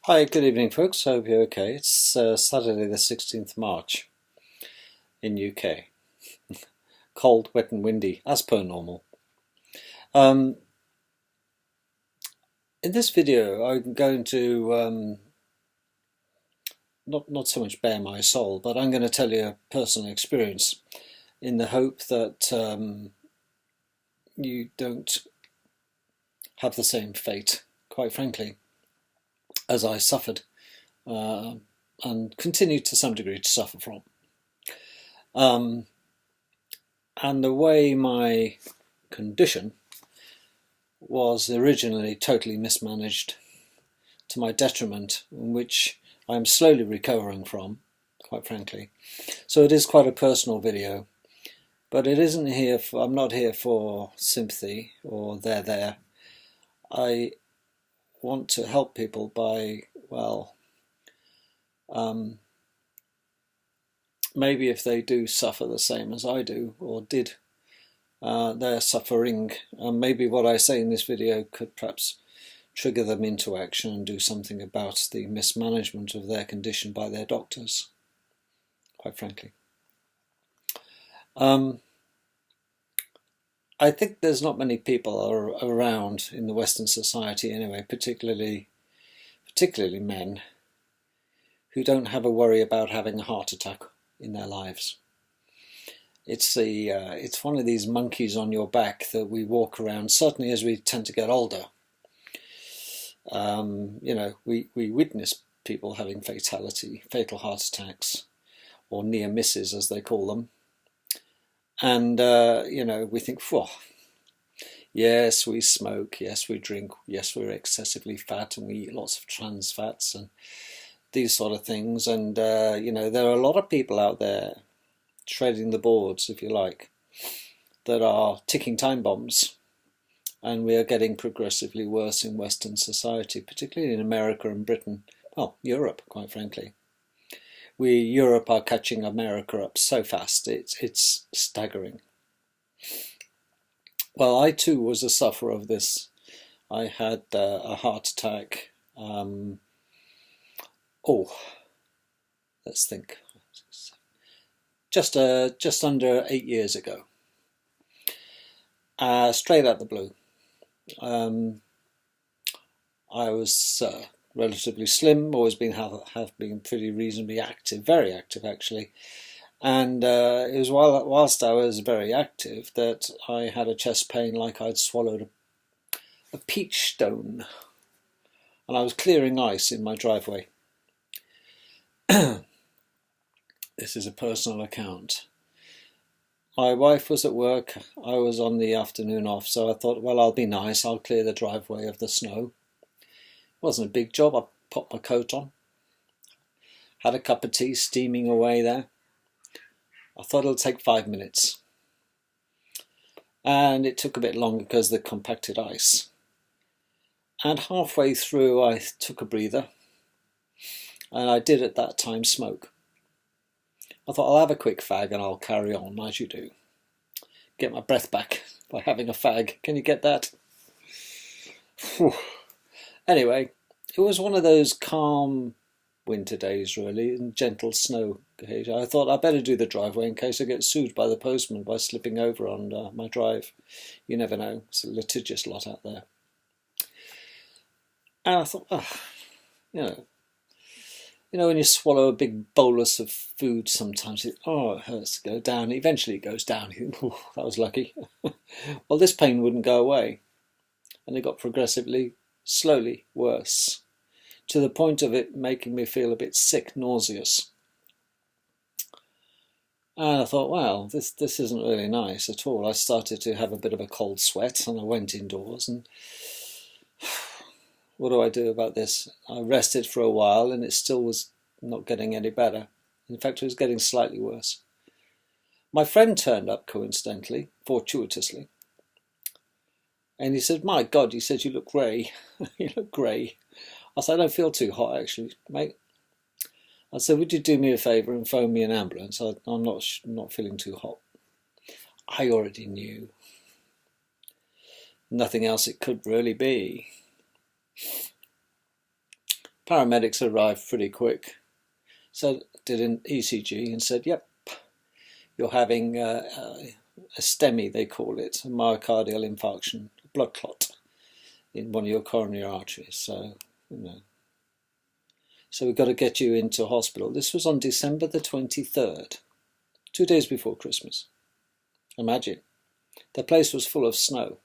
Hi, good evening, folks. Hope you're okay. It's Saturday, the 16th March in UK. Cold, wet, and windy, as per normal. Um, in this video, I'm going to not so much bare my soul, but I'm going to tell you a personal experience in the hope that you don't have the same fate, quite frankly, as I suffered and continue to some degree to suffer from. And the way my condition was originally totally mismanaged to my detriment, which I'm slowly recovering from, quite frankly. So it is quite a personal video, but it isn't here for, I'm not here for sympathy or there. I want to help people by, well, maybe if they do suffer the same as I do or did, they're suffering, and maybe what I say in this video could perhaps trigger them into action and do something about the mismanagement of their condition by their doctors, quite frankly. I think there's not many people around in the Western society anyway, particularly men, who don't have a worry about having a heart attack in their lives. It's one of these monkeys on your back that we walk around, certainly as we tend to get older. We witness people having fatal heart attacks, or near misses as they call them. And, we think, whoa, yes, we smoke, yes, we drink, yes, we're excessively fat and we eat lots of trans fats and these sort of things. And, there are a lot of people out there treading the boards, if you like, that are ticking time bombs. And we are getting progressively worse in Western society, particularly in America and Britain. Well, Europe, quite frankly. Europe are catching America up so fast, it's staggering. Well, I too was a sufferer of this. I had a heart attack. Let's think. Just under 8 years ago. Straight out the blue. I was relatively slim, always have been pretty reasonably active, very active actually. And it was whilst I was very active that I had a chest pain like I'd swallowed a peach stone, and I was clearing ice in my driveway. This is a personal account. My wife was at work, I was on the afternoon off, so I thought, well, I'll be nice, I'll clear the driveway of the snow. It wasn't a big job. I popped my coat on, had a cup of tea steaming away there. I thought it'll take 5 minutes. And it took a bit longer because of the compacted ice. And halfway through I took a breather, and I did at that time smoke. I thought I'll have a quick fag and I'll carry on as you do. Get my breath back by having a fag. Can you get that? Whew. Anyway, it was one of those calm winter days really, and gentle snow. I thought I'd better do the driveway in case I get sued by the postman by slipping over on my drive. You never know, it's a litigious lot out there. And I thought, when you swallow a big bolus of food sometimes, it hurts to go down. Eventually it goes down. You think, that was lucky. Well, this pain wouldn't go away. And it got progressively, slowly worse, to the point of it making me feel a bit sick, nauseous. And I thought, well, this isn't really nice at all. I started to have a bit of a cold sweat, and I went indoors, and what do I do about this? I rested for a while and it still was not getting any better. In fact, it was getting slightly worse. My friend turned up coincidentally, fortuitously. And he said, my God, he said, you look grey. You look grey. I said, I don't feel too hot actually, mate. I said, would you do me a favour and phone me an ambulance? I'm not feeling too hot. I already knew. Nothing else it could really be. Paramedics arrived pretty quick. So did an ECG and said, yep, you're having a STEMI, they call it, a myocardial infarction, a blood clot in one of your coronary arteries. So, so we've got to get you into hospital. This was on December the 23rd, 2 days before Christmas. Imagine. The place was full of snow.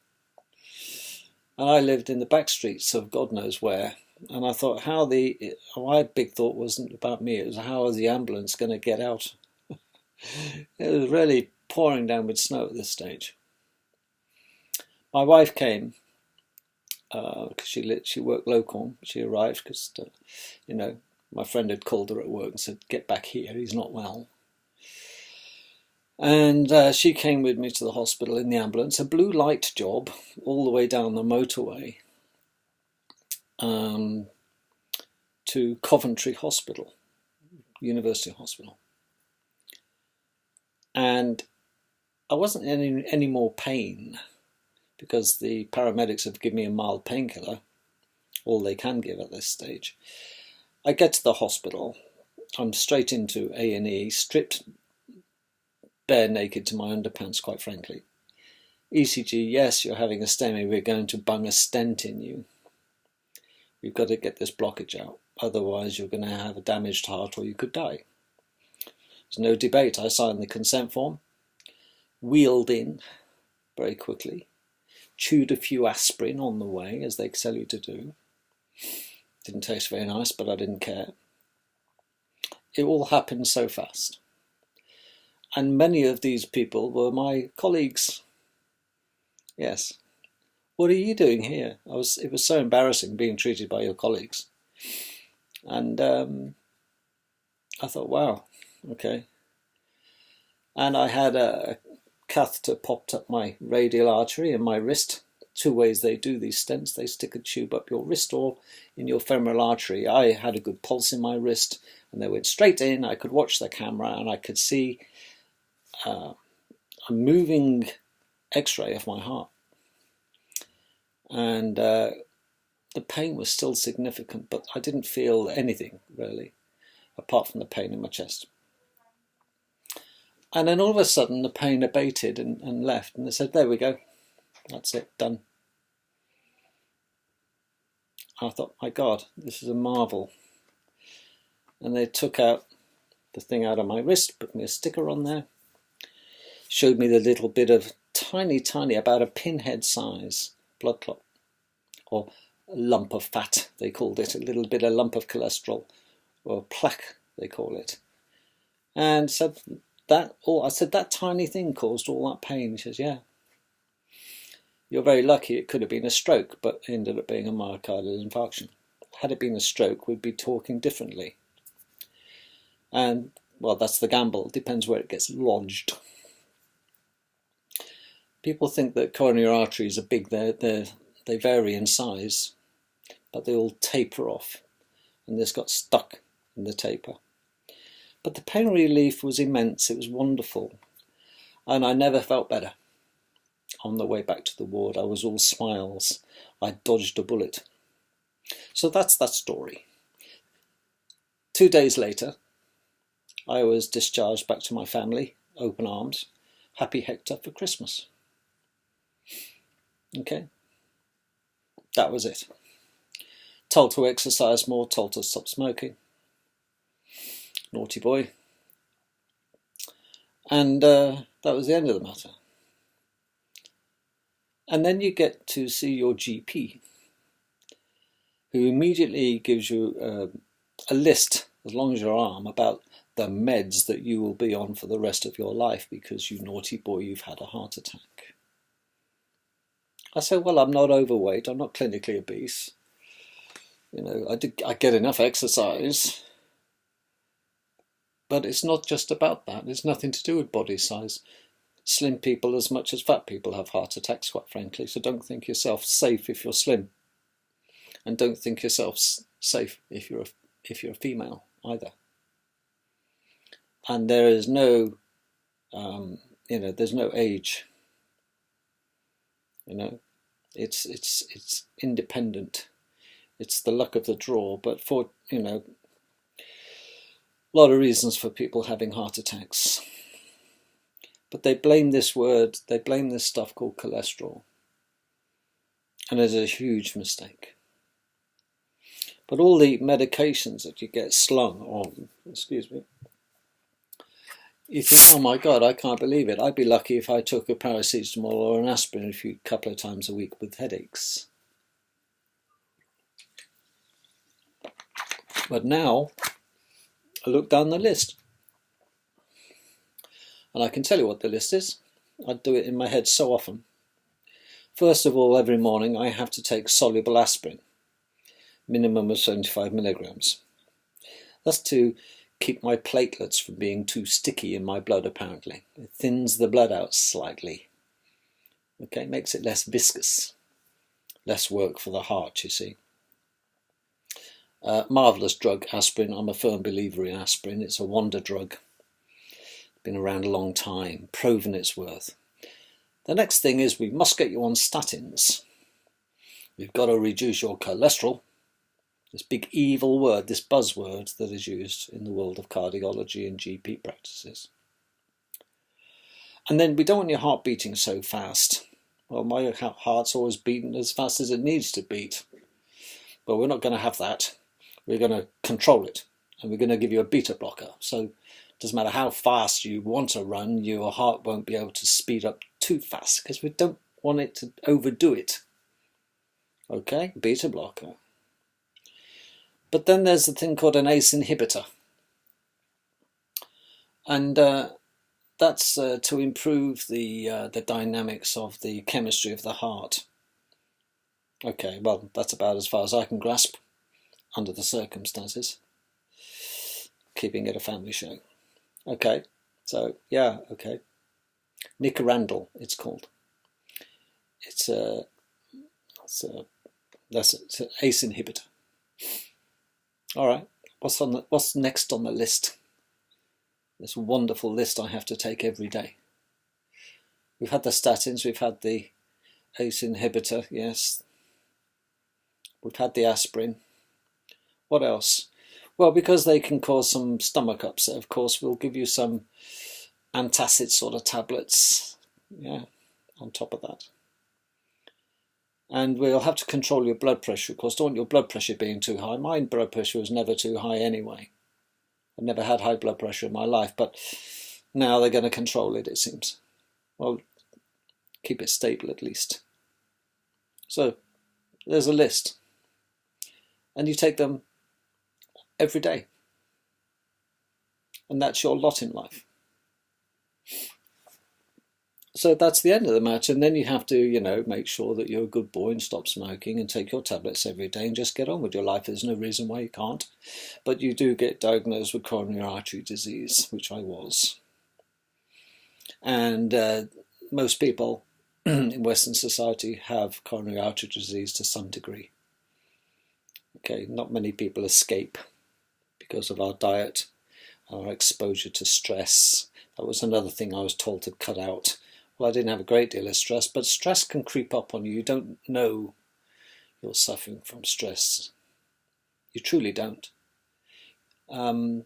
And I lived in the back streets of God knows where. And I thought, my big thought wasn't about me, it was how was the ambulance going to get out? It was really pouring down with snow at this stage. My wife came, because she worked local. She arrived because, my friend had called her at work and said, get back here, he's not well. And she came with me to the hospital in the ambulance, a blue light job all the way down the motorway to Coventry Hospital, University Hospital. And I wasn't in any more pain because the paramedics have given me a mild painkiller, all they can give at this stage. I get to the hospital, I'm straight into A&E, stripped bare naked to my underpants, quite frankly. ECG, yes, you're having a STEMI, we're going to bung a stent in you. We've got to get this blockage out, otherwise you're going to have a damaged heart or you could die. There's no debate. I signed the consent form, wheeled in very quickly, chewed a few aspirin on the way, as they tell you to do. Didn't taste very nice, but I didn't care. It all happened so fast. And many of these people were my colleagues. Yes. What are you doing here? It was so embarrassing being treated by your colleagues. And I thought, wow, okay. And I had a catheter popped up my radial artery in my wrist. 2 ways they do these stents. They stick a tube up your wrist or in your femoral artery. I had a good pulse in my wrist and they went straight in. I could watch the camera and I could see a moving x-ray of my heart. And the pain was still significant, but I didn't feel anything really, apart from the pain in my chest. And then all of a sudden the pain abated and left, and they said, there we go, that's it, done. I thought, my God, this is a marvel. And they took out the thing out of my wrist, put me a sticker on there, showed me the little bit of tiny, about a pinhead size blood clot, or a lump of fat, they called it, a little bit of lump of cholesterol, or plaque, they call it. And said, I said, that tiny thing caused all that pain. He says, yeah. You're very lucky, it could have been a stroke, but it ended up being a myocardial infarction. Had it been a stroke, we'd be talking differently. And, well, that's the gamble. It depends where it gets lodged. People think that coronary arteries are big. They vary in size, but they all taper off. And this got stuck in the taper. But the pain relief was immense. It was wonderful. And I never felt better. On the way back to the ward, I was all smiles. I dodged a bullet. So that's that story. 2 days later, I was discharged back to my family, open arms, happy Hector for Christmas. Okay, that was it. Told to exercise more, told to stop smoking. Naughty boy. And that was the end of the matter. And then you get to see your GP, who immediately gives you a list, as long as your arm, about the meds that you will be on for the rest of your life because, you naughty boy, you've had a heart attack. I said, well, I'm not overweight, I'm not clinically obese. I get enough exercise. But it's not just about that. It's nothing to do with body size. Slim people as much as fat people have heart attacks, quite frankly. So don't think yourself safe if you're slim. And don't think yourself safe if you're a female either. And there is no, there's no age. It's independent. It's the luck of the draw, but for, a lot of reasons for people having heart attacks. But they blame this stuff called cholesterol. And it's a huge mistake. But all the medications that you get slung on, you think, oh my God, I can't believe it. I'd be lucky if I took a paracetamol or an aspirin a couple of times a week with headaches. But now, I look down the list. And I can tell you what the list is. I do it in my head so often. First of all, every morning I have to take soluble aspirin, minimum of 75 milligrams. That's to keep my platelets from being too sticky in my blood, apparently. It thins the blood out slightly. Okay, makes it less viscous. Less work for the heart, you see. Marvellous drug, aspirin. I'm a firm believer in aspirin. It's a wonder drug. Been around a long time, proven its worth. The next thing is we must get you on statins. We've got to reduce your cholesterol. This big evil word, this buzzword that is used in the world of cardiology and GP practices. And then we don't want your heart beating so fast. Well, my heart's always beaten as fast as it needs to beat. But we're not going to have that. We're going to control it. And we're going to give you a beta blocker. So doesn't matter how fast you want to run, your heart won't be able to speed up too fast because we don't want it to overdo it. Okay, beta blocker. But then there's a thing called an ACE inhibitor. And that's to improve the dynamics of the chemistry of the heart. Okay, well, that's about as far as I can grasp under the circumstances. Keeping it a family show. Okay, so yeah, okay. Nicorandil, it's called. It's an ACE inhibitor. All right, what's next on the list? This wonderful list I have to take every day. We've had the statins, we've had the ACE inhibitor, yes. We've had the aspirin. What else? Well, because they can cause some stomach upset, of course, we'll give you some antacid sort of tablets, yeah, on top of that. And we'll have to control your blood pressure, of course. Don't want your blood pressure being too high. My blood pressure was never too high anyway. I've never had high blood pressure in my life, but now they're going to control it, it seems. Well, keep it stable at least. So, there's a list. And you take them every day. And that's your lot in life. So that's the end of the matter. And then you have to, make sure that you're a good boy and stop smoking and take your tablets every day and just get on with your life. There's no reason why you can't. But you do get diagnosed with coronary artery disease, which I was. And most people in Western society have coronary artery disease to some degree. Okay, not many people escape because of our diet, our exposure to stress. That was another thing I was told to cut out. Well, I didn't have a great deal of stress, but stress can creep up on you. You don't know you're suffering from stress. You truly don't. The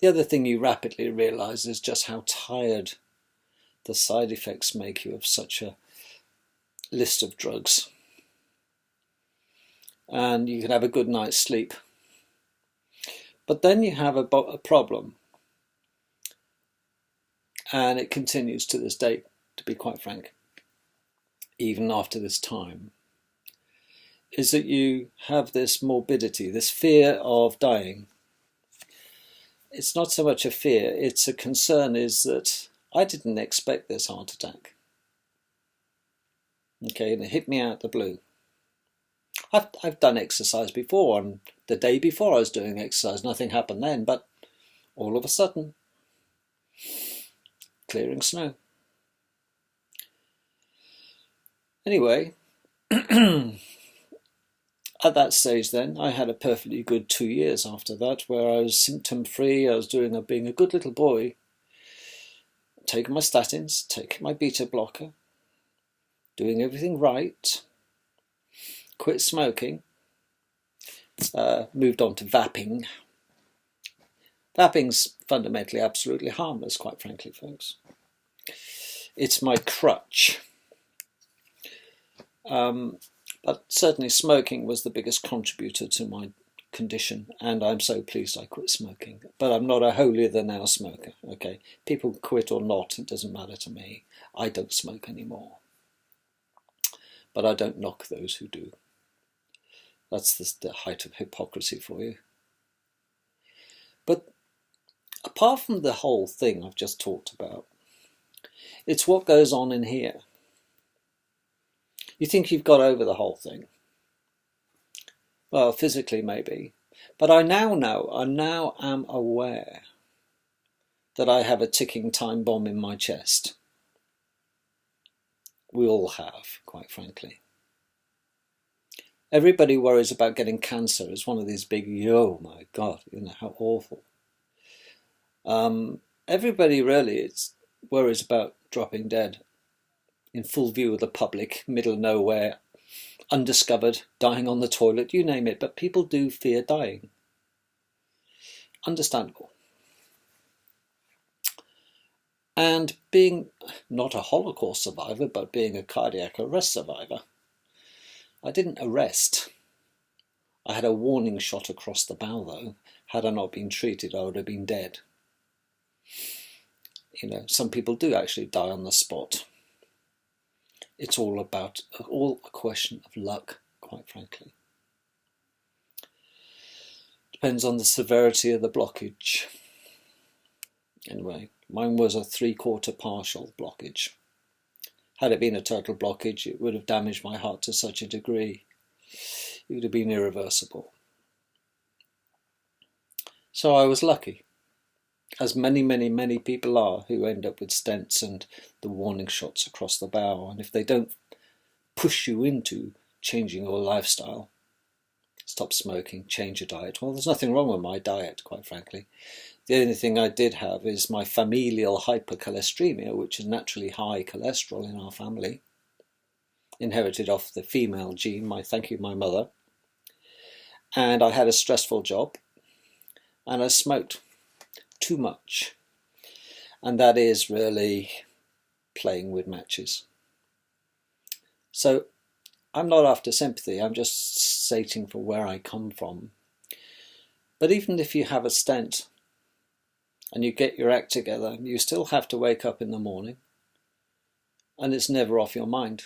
other thing you rapidly realise is just how tired the side effects make you of such a list of drugs. And you can have a good night's sleep. But then you have a problem. And it continues to this day, to be quite frank, even after this time, is that you have this morbidity, this fear of dying. It's not so much a fear, it's a concern is that I didn't expect this heart attack. Okay, and it hit me out the blue. I've done exercise before, and the day before I was doing exercise, nothing happened then, but all of a sudden, clearing snow. Anyway, at that stage then, I had a perfectly good 2 years after that, where I was symptom-free, I was being a good little boy, taking my statins, taking my beta blocker, doing everything right, quit smoking, moved on to vaping. Vaping's fundamentally absolutely harmless, quite frankly, folks. It's my crutch. But certainly smoking was the biggest contributor to my condition, and I'm so pleased I quit smoking. But I'm not a holier-than-thou smoker, okay? People quit or not, it doesn't matter to me. I don't smoke anymore. But I don't knock those who do. That's the height of hypocrisy for you. But apart from the whole thing I've just talked about, it's what goes on in here. You think you've got over the whole thing. Well, physically maybe. But I now am aware that I have a ticking time bomb in my chest. We all have, quite frankly. Everybody worries about getting cancer. It's one of these big, oh my God, how awful. Everybody really worries about dropping dead in full view of the public, middle of nowhere, undiscovered, dying on the toilet, you name it. But people do fear dying. Understandable. And being not a Holocaust survivor, but being a cardiac arrest survivor, I didn't arrest. I had a warning shot across the bow, though. Had I not been treated, I would have been dead. Some people do actually die on the spot. It's all a question of luck, quite frankly. Depends on the severity of the blockage. Anyway, mine was a 3/4 partial blockage. Had it been a total blockage, it would have damaged my heart to such a degree. It would have been irreversible. So I was lucky, as many, many, many people are who end up with stents and the warning shots across the bow. And if they don't push you into changing your lifestyle, stop smoking, change your diet. Well, there's nothing wrong with my diet, quite frankly. The only thing I did have is my familial hypercholesteremia, which is naturally high cholesterol in our family. Inherited off the female gene, thank you, my mother. And I had a stressful job, and I smoked too much. And that is really playing with matches. So I'm not after sympathy, I'm just stating for where I come from. But even if you have a stent and you get your act together, you still have to wake up in the morning, and it's never off your mind.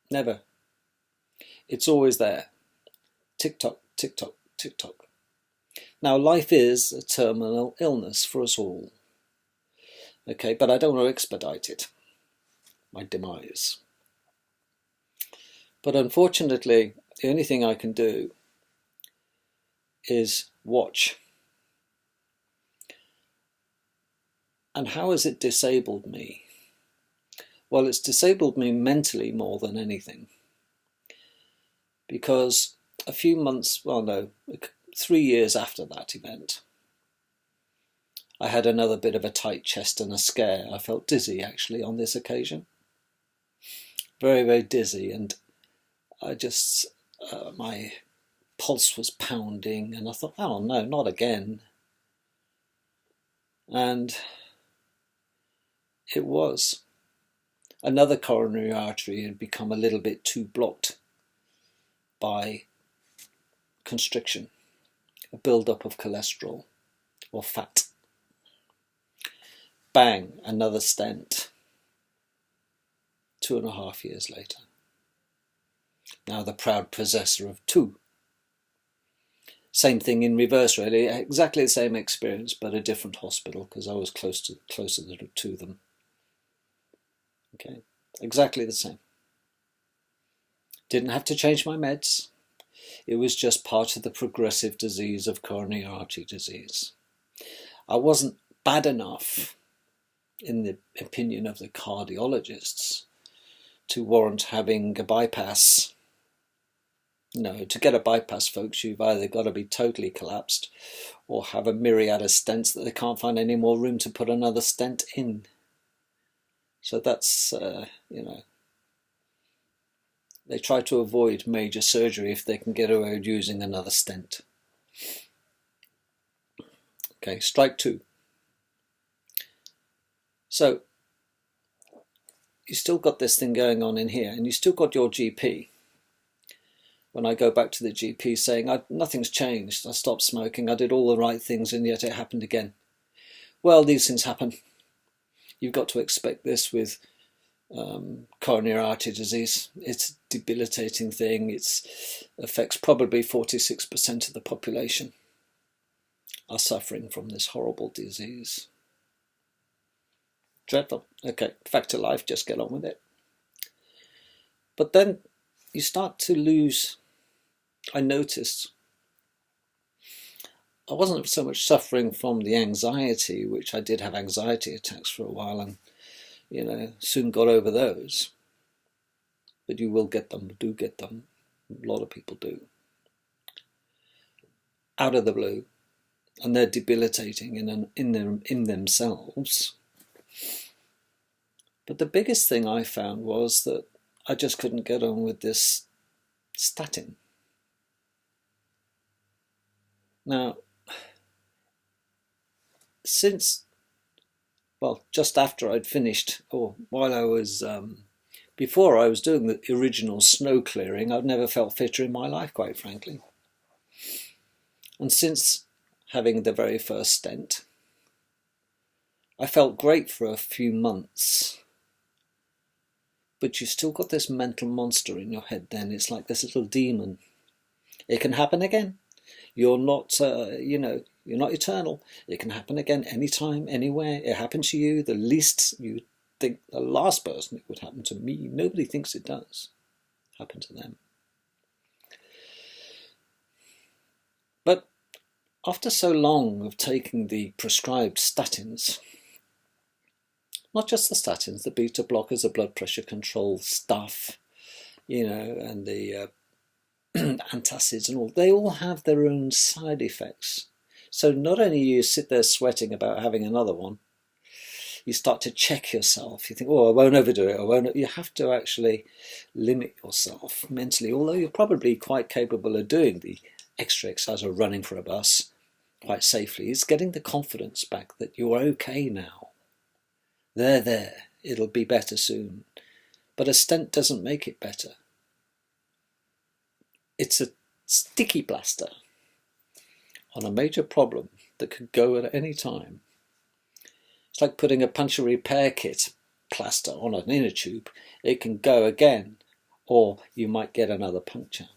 Never. It's always there. Tick-tock, tick-tock, tick-tock. Now, life is a terminal illness for us all. Okay, but I don't want to expedite it. My demise. But unfortunately, the only thing I can do is watch. And how has it disabled me? Well, it's disabled me mentally more than anything. Because a few months, 3 years after that event, I had another bit of a tight chest and a scare. I felt dizzy, actually, on this occasion. Very, very dizzy, and I just, my pulse was pounding, and I thought, oh no, not again. And it was. Another coronary artery had become a little bit too blocked by constriction, a build-up of cholesterol or fat. Bang, another stent. 2.5 years later. Now the proud possessor of 2. Same thing in reverse, really. Exactly the same experience, but a different hospital, because I was closer to them. Okay, exactly the same. Didn't have to change my meds. It was just part of the progressive disease of coronary artery disease. I wasn't bad enough, in the opinion of the cardiologists, to warrant having a bypass. No, to get a bypass, folks, you've either got to be totally collapsed or have a myriad of stents that they can't find any more room to put another stent in. So that's, They try to avoid major surgery if they can get away with using another stent. Okay, strike two. So you still got this thing going on in here, and you still got your GP. When I go back to the GP saying, nothing's changed, I stopped smoking, I did all the right things, and yet it happened again. Well, these things happen. You've got to expect this with coronary artery disease. It's a debilitating thing. It affects probably 46% of the population are suffering from this horrible disease. Dreadful. Okay, fact of life, just get on with it. But then you start to lose. I noticed I wasn't so much suffering from the anxiety, which I did have anxiety attacks for a while, and soon got over those. But you will get them, do get them. A lot of people do. Out of the blue, and they're debilitating in themselves. But the biggest thing I found was that I just couldn't get on with this statin. Now, just after I'd finished, or while I was, before I was doing the original snow clearing, I'd never felt fitter in my life, quite frankly. And since having the very first stent, I felt great for a few months. But you still got this mental monster in your head then. It's like this little demon. It can happen again. You're not, you're not eternal. It can happen again anytime, anywhere. It happened to you. The least you think, the last person it would happen to me. Nobody thinks it does happen to them. But after so long of taking the prescribed statins, not just the statins, the beta blockers, the blood pressure control stuff, and the antacids and all, they all have their own side effects. So not only you sit there sweating about having another one, you start to check yourself. You think, I won't overdo it. You have to actually limit yourself mentally, although you're probably quite capable of doing the extra exercise or running for a bus quite safely. It's getting the confidence back that you're okay now. There, it'll be better soon. But a stent doesn't make it better. It's a sticky plaster on a major problem that could go at any time. It's like putting a puncture repair kit plaster on an inner tube. It can go again, or you might get another puncture.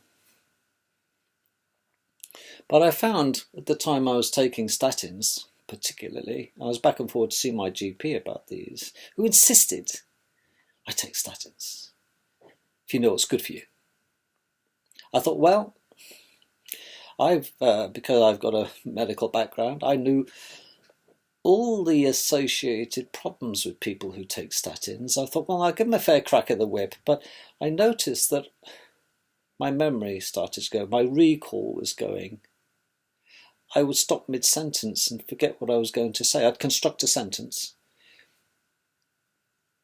But I found at the time I was taking statins, particularly, I was back and forth to see my GP about these, who insisted I take statins if you know what's good for you. I thought, well, because I've got a medical background, I knew all the associated problems with people who take statins. I thought, well, I'll give them a fair crack of the whip. But I noticed that my memory started to go, my recall was going. I would stop mid-sentence and forget what I was going to say. I'd construct a sentence.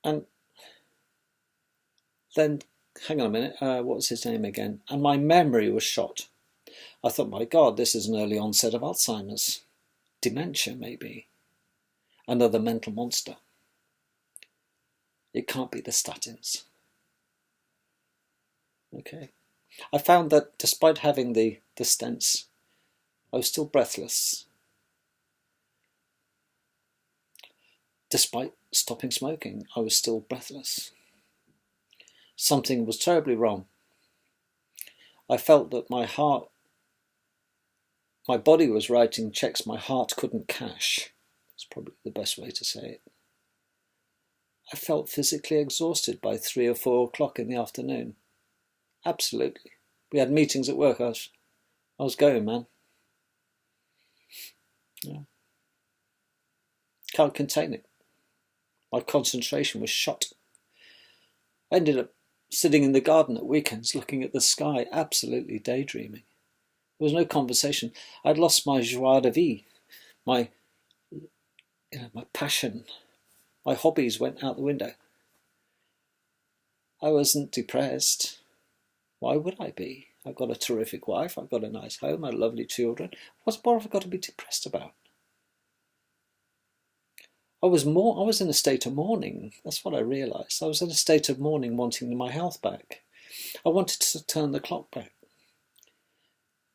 And then, hang on a minute, what was his name again? And my memory was shot. I thought, my God, this is an early onset of Alzheimer's. Dementia, maybe. Another mental monster. It can't be the statins. Okay. I found that despite having the stents, I was still breathless. Despite stopping smoking, I was still breathless. Something was terribly wrong. I felt that my body was writing checks my heart couldn't cash. That's probably the best way to say it. I felt physically exhausted by 3 or 4 o'clock in the afternoon. Absolutely. We had meetings at work. I was going, man. Yeah. Can't contain it. My concentration was shot. I ended up sitting in the garden at weekends looking at the sky, absolutely daydreaming. There was no conversation. I'd lost my joie de vivre, my passion. My hobbies went out the window. I wasn't depressed. Why would I be? I've got a terrific wife, I've got a nice home, I've lovely children. What more have I got to be depressed about? I was in a state of mourning. That's what I realised. I was in a state of mourning, wanting my health back. I wanted to turn the clock back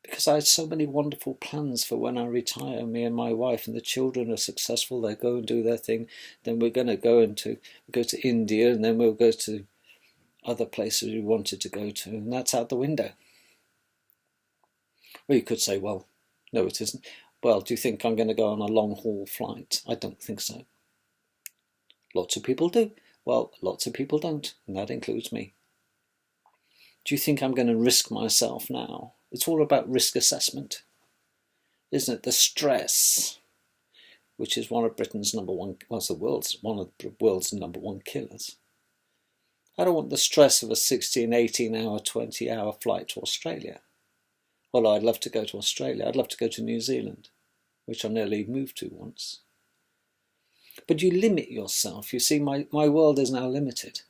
because I had so many wonderful plans for when I retire. Me and my wife and the children are successful. They go and do their thing. Then we're going to go to India, and then we'll go to other places we wanted to go to, and that's out the window. Well, you could say, well, no, it isn't. Well, do you think I'm going to go on a long-haul flight? I don't think so. Lots of people do. Well, lots of people don't, and that includes me. Do you think I'm going to risk myself now? It's all about risk assessment, isn't it? The stress, which is one of Britain's number one, well, it's one of the world's number one killers. I don't want the stress of a 16, 18-hour, 20-hour flight to Australia. Well, I'd love to go to Australia. I'd love to go to New Zealand, which I nearly moved to once. But you limit yourself. You see, my world is now limited.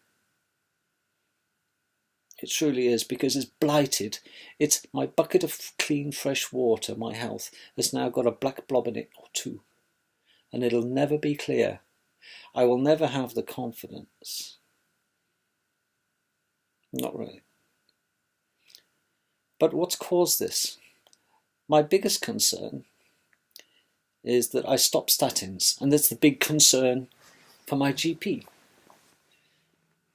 It truly is, because it's blighted. It's my bucket of clean, fresh water, my health, has now got a black blob in it or two. And it'll never be clear. I will never have the confidence. Not really. But what's caused this? My biggest concern is that I stopped statins, and that's the big concern for my GP.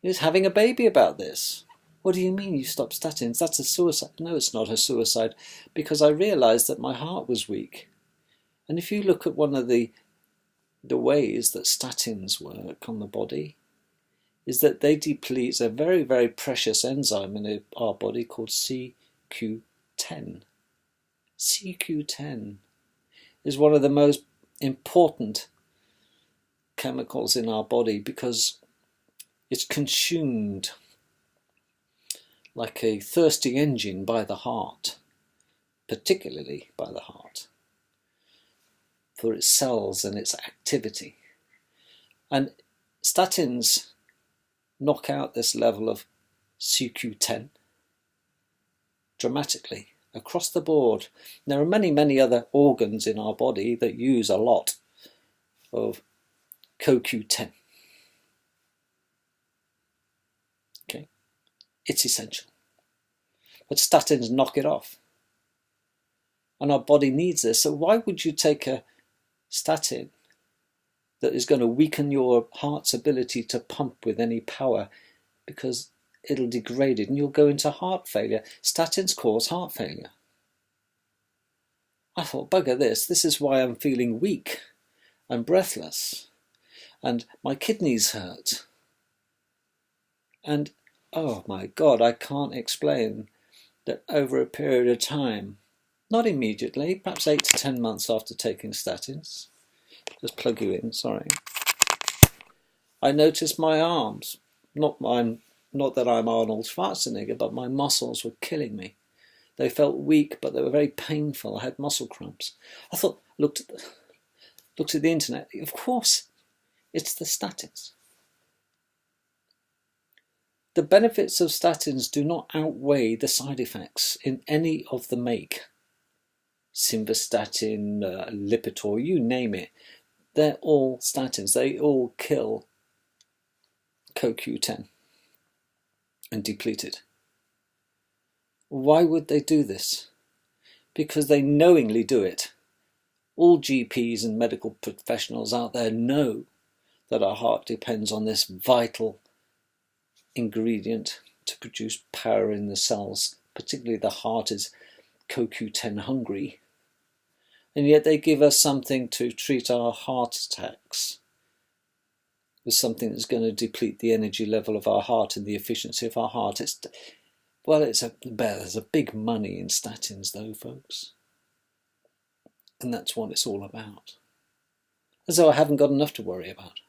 He's having a baby about this. What do you mean you stopped statins? That's a suicide. No, it's not a suicide, because I realised that my heart was weak. And if you look at one of the ways that statins work on the body, is that they deplete a very, very precious enzyme in our body called CQ10. CQ10 is one of the most important chemicals in our body because it's consumed like a thirsty engine by the heart, particularly by the heart, for its cells and its activity. And statins knock out this level of CQ10 dramatically across the board. There are many, many other organs in our body that use a lot of CoQ10. Okay, it's essential. But statins knock it off. And our body needs this. So why would you take a statin that is going to weaken your heart's ability to pump with any power, because it'll degrade it and you'll go into heart failure? Statins cause heart failure. I thought, bugger this is why I'm feeling weak and breathless and my kidneys hurt. And oh my God, I can't explain that over a period of time, not immediately, perhaps 8 to 10 months after taking statins, just plug you in, sorry, I noticed my arms, not that I'm Arnold Schwarzenegger, but my muscles were killing me. They felt weak, but they were very painful. I had muscle cramps. I thought, looked at the internet. Of course, it's the statins. The benefits of statins do not outweigh the side effects in any of the make. Simvastatin, Lipitor, you name it. They're all statins. They all kill CoQ10 and deplete it. Why would they do this? Because they knowingly do it. All GPs and medical professionals out there know that our heart depends on this vital ingredient to produce power in the cells. Particularly the heart is CoQ10 hungry. And yet they give us something to treat our heart attacks with something that's going to deplete the energy level of our heart and the efficiency of our heart. There's a big money in statins though, folks. And that's what it's all about. As though I haven't got enough to worry about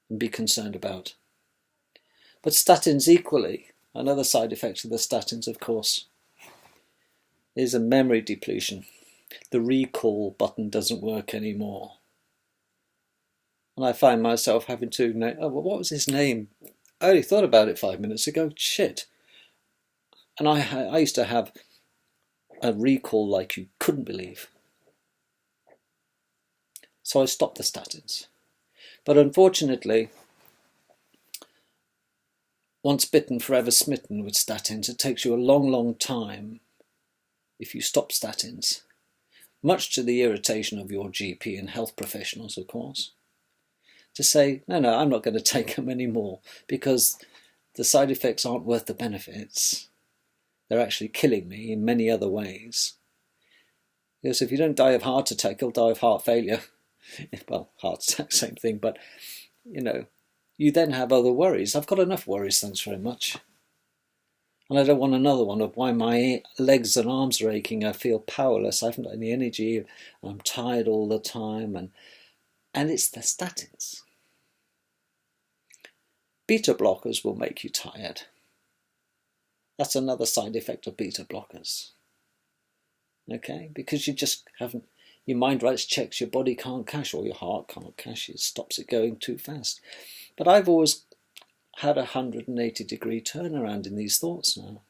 and be concerned about. But statins equally, another side effect of the statins, of course, is a memory depletion. The recall button doesn't work anymore. And I find myself having to, what was his name? I only thought about it 5 minutes ago. Shit. And I used to have a recall like you couldn't believe. So I stopped the statins. But unfortunately, once bitten, forever smitten with statins, it takes you a long, long time if you stop statins, much to the irritation of your GP and health professionals, of course, to say, no, I'm not going to take them anymore because the side effects aren't worth the benefits. They're actually killing me in many other ways. Because if you don't die of heart attack, you'll die of heart failure. Well, heart attack, same thing, but, you then have other worries. I've got enough worries, thanks very much. And I don't want another one of why my legs and arms are aching. I feel powerless. I haven't got any energy. I'm tired all the time. And it's the statins. Beta blockers will make you tired. That's another side effect of beta blockers. Okay? Because you just haven't, your mind writes checks your body can't cash or your heart can't cash. It stops it going too fast. But I've always had a 180-degree turnaround in these thoughts now.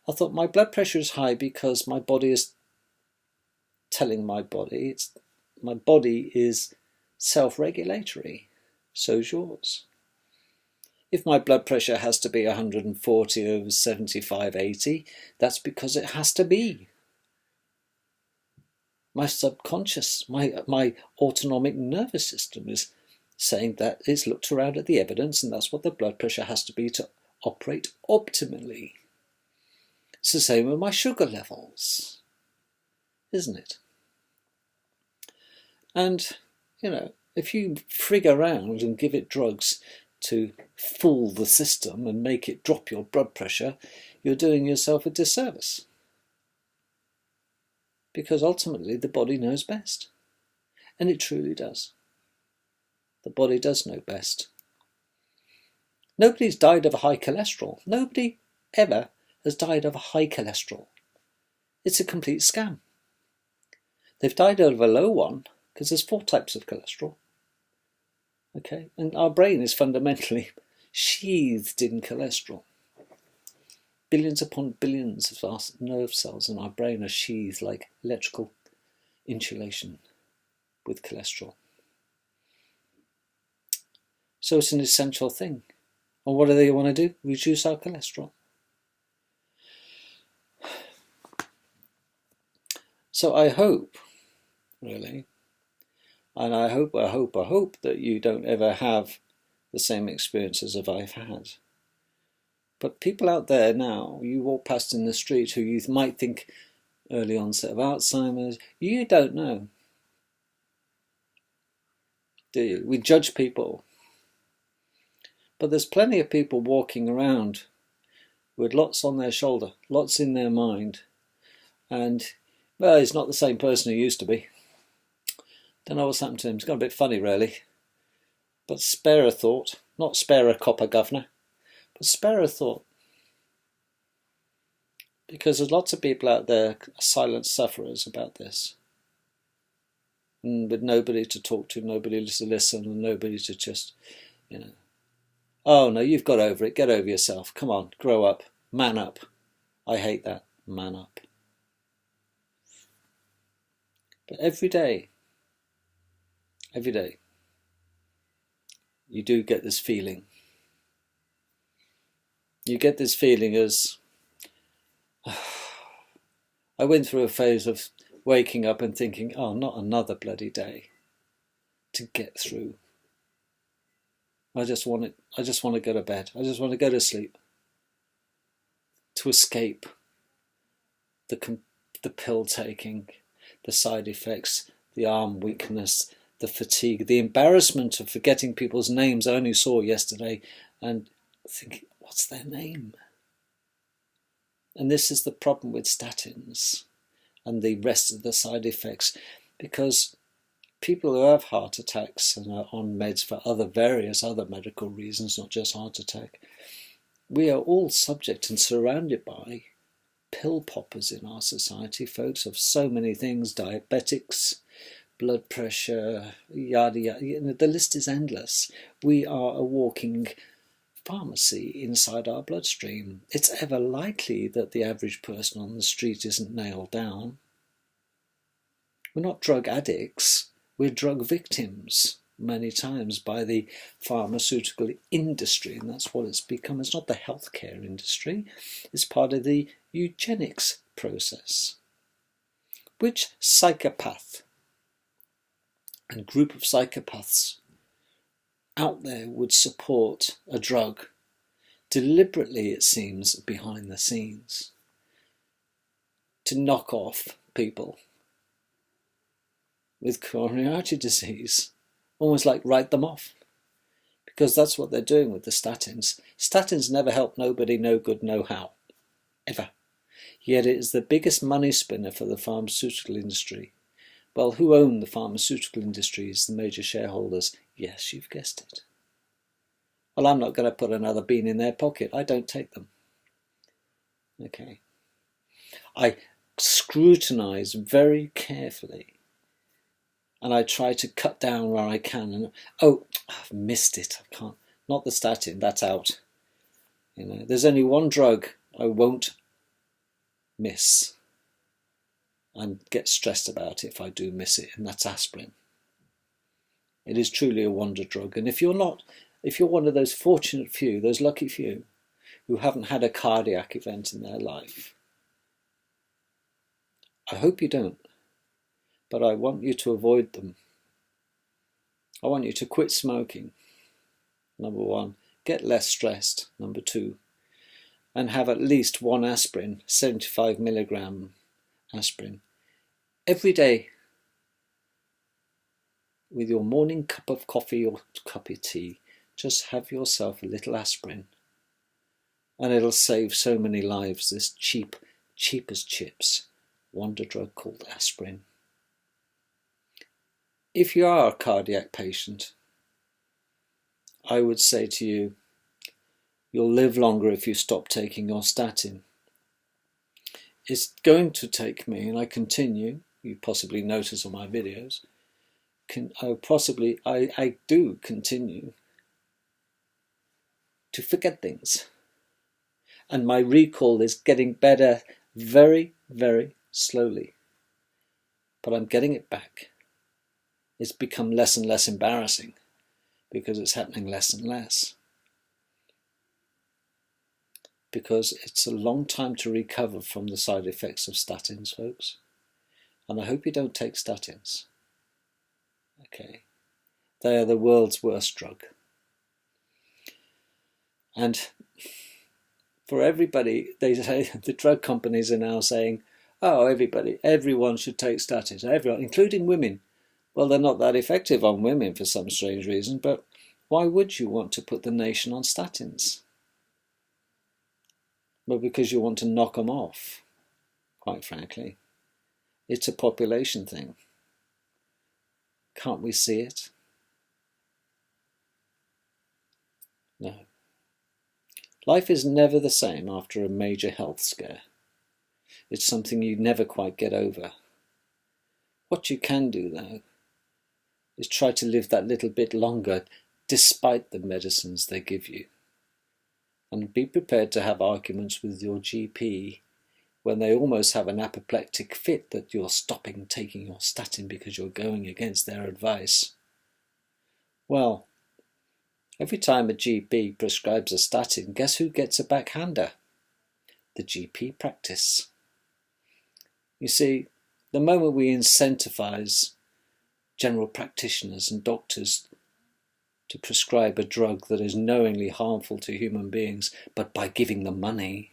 I thought my blood pressure is high because my body is telling my body, my body is self-regulatory, so's yours. If my blood pressure has to be 140 over 75, 80, that's because it has to be. My subconscious, my autonomic nervous system is saying that it's looked around at the evidence and that's what the blood pressure has to be to operate optimally. It's the same with my sugar levels, isn't it? And, if you frig around and give it drugs to fool the system and make it drop your blood pressure, you're doing yourself a disservice. Because ultimately the body knows best. And it truly does. The body does know best. Nobody's died of a high cholesterol. Nobody ever has died of a high cholesterol. It's a complete scam. They've died of a low one because there's 4 types of cholesterol. Okay, and our brain is fundamentally sheathed in cholesterol. Billions upon billions of our nerve cells in our brain are sheathed like electrical insulation with cholesterol. So it's an essential thing. And what do they want to do? Reduce our cholesterol. So I hope, really, and I hope that you don't ever have the same experiences as I've had. But people out there now, you walk past in the street who you might think early onset of Alzheimer's, you don't know. Do you? We judge people. But there's plenty of people walking around with lots on their shoulder, lots in their mind. And, well, he's not the same person he used to be. Don't know what's happened to him. It's got a bit funny, really. But spare a thought. Not spare a copper, governor. But spare a thought. Because there's lots of people out there, silent sufferers about this. And with nobody to talk to, nobody to listen, and nobody to just, oh no, you've got over it. Get over yourself. Come on, grow up. Man up. I hate that. Man up. But every day, you do get this feeling. You get this feeling as I went through a phase of waking up and thinking, oh, not another bloody day to get through. I just want to go to bed. I just want to go to sleep. To escape the pill taking, the side effects, the arm weakness, the fatigue, the embarrassment of forgetting people's names I only saw yesterday and thinking, what's their name? And this is the problem with statins and the rest of the side effects, because people who have heart attacks and are on meds for various other medical reasons, not just heart attack, we are all subject and surrounded by pill poppers in our society, folks, of so many things, diabetics, blood pressure, yada yada. The list is endless. We are a walking pharmacy inside our bloodstream. It's ever likely that the average person on the street isn't nailed down. We're not drug addicts, we're drug victims many times by the pharmaceutical industry, and that's what it's become. It's not the healthcare industry, it's part of the eugenics process. Which psychopath and group of psychopaths out there would support a drug deliberately, it seems, behind the scenes to knock off people with coronary artery disease, almost like write them off, because that's what they're doing with the statins. Statins never help nobody, no good, no how, ever. Yet it is the biggest money spinner for the pharmaceutical industry. Well, who own the pharmaceutical industry is the major shareholders. Yes, you've guessed it. Well, I'm not going to put another bean in their pocket. I don't take them. Okay. I scrutinise very carefully, and I try to cut down where I can. And oh, I've missed it. I can't. Not the statin. That's out. You know, there's only one drug I won't miss and get stressed about it if I do miss it, and that's aspirin. It is truly a wonder drug, and if you're one of those fortunate few, those lucky few, who haven't had a cardiac event in their life, I hope you don't, but I want you to avoid them. I want you to quit smoking, number one, get less stressed, number two, and have at least one aspirin, 75 milligram aspirin, every day with your morning cup of coffee or cup of tea. Just have yourself a little aspirin, and it'll save so many lives, this cheap as chips wonder drug called aspirin. If you are a cardiac patient, I would say to you, you'll live longer if you stop taking your statin. It's going to take me, and I continue, you possibly notice on my videos, I do continue to forget things. And my recall is getting better very, very slowly. But I'm getting it back. It's become less and less embarrassing because it's happening less and less. Because it's a long time to recover from the side effects of statins, folks. And I hope you don't take statins. Okay. They are the world's worst drug. And for everybody, they say, the drug companies are now saying, oh, everyone should take statins, everyone, including women. Well, they're not that effective on women for some strange reason, but why would you want to put the nation on statins? Well, because you want to knock them off, quite frankly. It's a population thing. Can't we see it? No. Life is never the same after a major health scare. It's something you never quite get over. What you can do, though, is try to live that little bit longer despite the medicines they give you. And be prepared to have arguments with your GP when they almost have an apoplectic fit that you're stopping taking your statin because you're going against their advice. Well, every time a GP prescribes a statin, guess who gets a backhander? The GP practice. You see, the moment we incentivize general practitioners and doctors to prescribe a drug that is knowingly harmful to human beings, but by giving them money,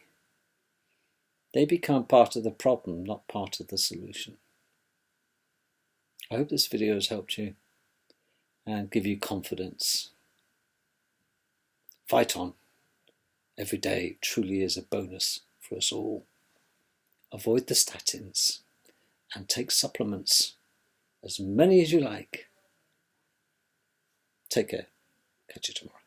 they become part of the problem, not part of the solution. I hope this video has helped you and give you confidence. Fight on. Every day truly is a bonus for us all. Avoid the statins and take supplements, as many as you like. Take care. Catch you tomorrow.